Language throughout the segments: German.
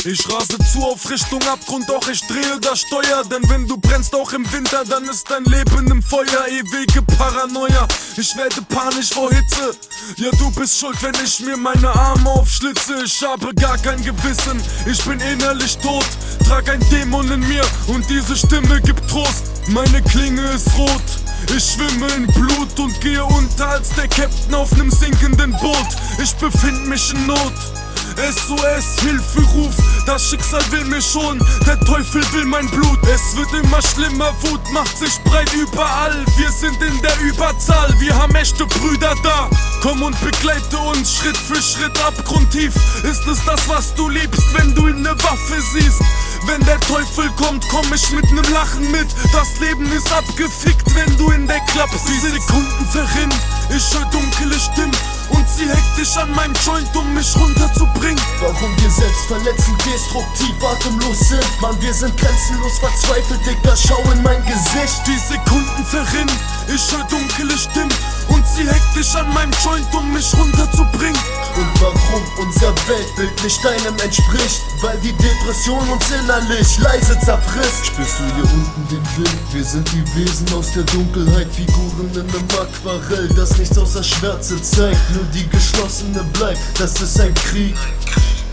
Ich rase zu auf Richtung Abgrund, doch ich drehe das Steuer. Denn wenn du brennst auch im Winter, dann ist dein Leben im Feuer. Ewige Paranoia, ich werde panisch vor Hitze. Ja, du bist schuld, wenn ich mir meine Arme aufschlitze. Ich habe gar kein Gewissen, ich bin innerlich tot. Trag ein Dämon in mir und diese Stimme gibt Trost. Meine Klinge ist rot, ich schwimme in Blut und gehe unter als der Captain auf nem sinkenden Boot. Ich befind mich in Not. SOS, Hilferuf, das Schicksal will mir schon, der Teufel will mein Blut. Es wird immer schlimmer, Wut macht sich breit überall. Wir sind in der Überzahl, wir haben echte Brüder da. Komm und begleite uns Schritt für Schritt abgrundtief. Ist es das, was du liebst, wenn du eine Waffe siehst? Wenn der Teufel kommt, komm ich mit nem Lachen mit. Das Leben ist abgefickt, wenn du in der Klappe sitzt. Die Sekunden verrinnen, ich hör dunkle Stimmen und sie hektisch an meinem Joint, um mich runterzubringen. Warum wir selbstverletzend, destruktiv, atemlos sind? Mann, wir sind grenzenlos verzweifelt, Dicker, schau in mein Gesicht. Die Sekunden verrinnen, ich hör dunkle Stimmen und sie hektisch an meinem Joint, um mich runterzubringen. Und warum unser Weltbild nicht deinem entspricht? Weil die Depression uns innerlich leise zerfrisst. Spürst du hier unten den Wind? Wir sind die Wesen aus der Dunkelheit, Figuren in einem Aquarell, das nichts außer Schwärze zeigt, nur die geschlossene bleibt. Das ist ein Krieg.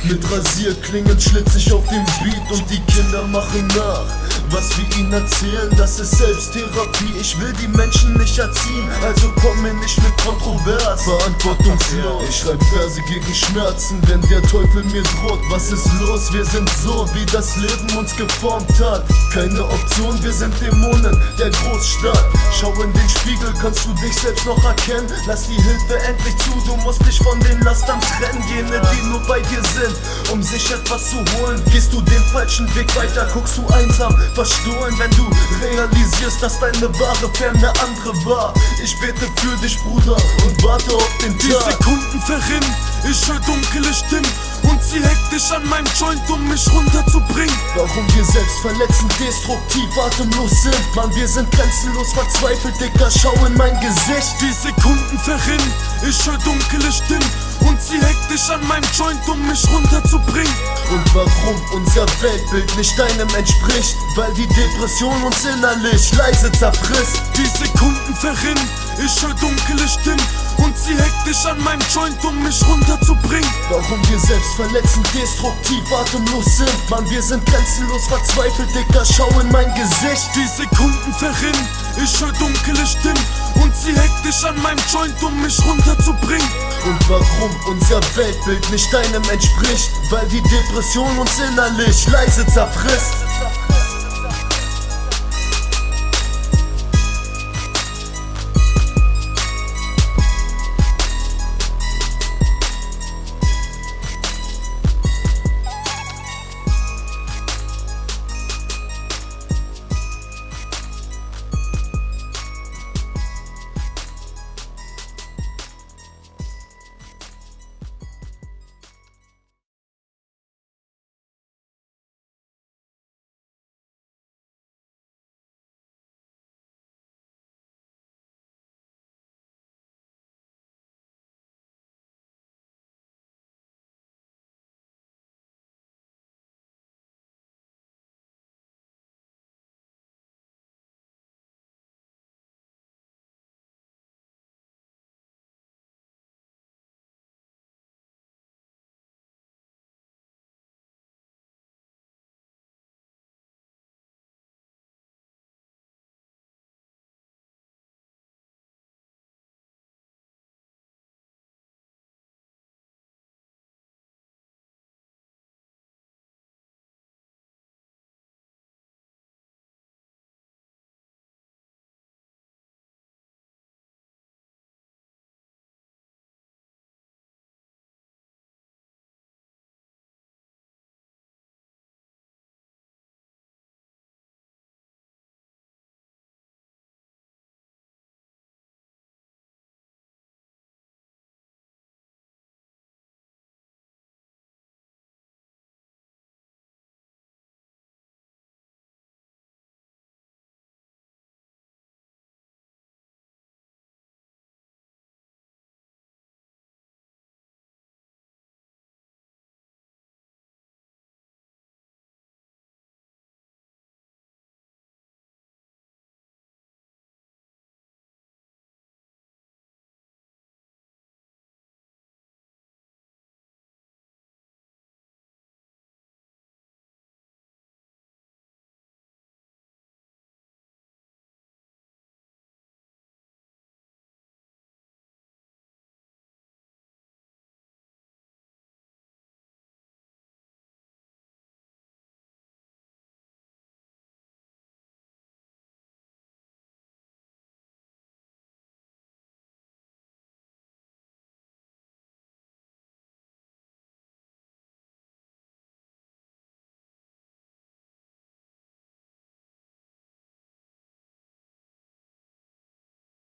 Mit Rasierklingen schlitz ich auf dem Beat und die Kinder machen nach. Was wir ihnen erzählen, das ist Selbsttherapie. Ich will die Menschen nicht erziehen, also komm mir nicht mit Kontrovers. Verantwortungslos, ich schreib Verse gegen Schmerzen, wenn der Teufel mir droht. Was ist los? Wir sind so, wie das Leben uns geformt hat. Keine Option, wir sind Dämonen der Großstadt. Schau in den Spiegel, kannst du dich selbst noch erkennen? Lass die Hilfe endlich zu, du musst dich von den Lastern trennen. Jene, die nur bei dir sind, um sich etwas zu holen. Gehst du den falschen Weg weiter, guckst du einsam, verstohlen, wenn du realisierst, dass deine wahre Fern eine andere war. Ich bete für dich, Bruder, und warte auf den Tag. Die Sekunden verrinnen, ich hör dunkle Stimmen und sie hektisch an meinem Joint, um mich runterzubringen. Warum wir selbstverletzend, destruktiv, atemlos sind? Mann, wir sind grenzenlos verzweifelt, Dicker, schau in mein Gesicht. Die Sekunden verrinnen, ich hör dunkle Stimmen und sie hektisch an meinem Joint, um mich runterzubringen. Und warum unser Weltbild nicht deinem entspricht? Weil die Depression uns innerlich leise zerfrisst. Die Sekunden verrinnen, ich hör dunkle Stimmen und sie hektisch an meinem Joint, um mich runterzubringen. Warum wir selbstverletzend, destruktiv, atemlos sind? Mann, wir sind grenzenlos verzweifelt, Dicker, schau in mein Gesicht. Die Sekunden verrinnen, ich hör dunkle Stimmen und sie hektisch an meinem Joint, um mich runterzubringen. Und warum unser Weltbild nicht deinem entspricht? Weil die Depression uns innerlich leise zerfrisst.